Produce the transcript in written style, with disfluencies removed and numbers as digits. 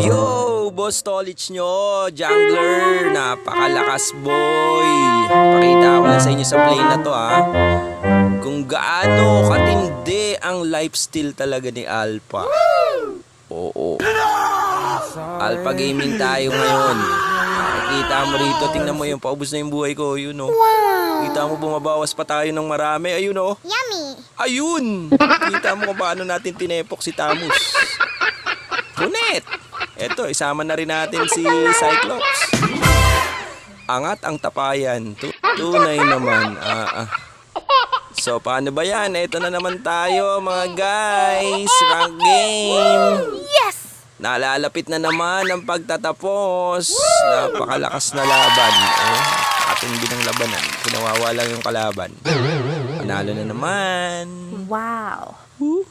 Yo, Boss Tolich nyo, jungler, napakalakas boy. Pakita ko lang sa inyo sa play na to kung gaano katindi ang lifestyle talaga ni Alpha. Oo. Alpha Gaming tayo ngayon. Nakikita mo rito, tingnan mo yung paubos na yung buhay ko, yun o. Kita mo bumabawas pa tayo ng marami, ayun o. Yummy! Ayun! Kita mo kung paano natin tinepok si Tamus. Ngunit, eto, isama na rin natin si Cyclops. Angat ang tapayan. Tunay naman. So, paano ba yan? Eto na naman tayo, mga guys. Rank game. Yes! Nalalapit na naman ang pagtatapos. Napakalakas na laban. Atindi ng labanan. Pinawawa lang yung kalaban. Panalo na naman. Wow! Woo!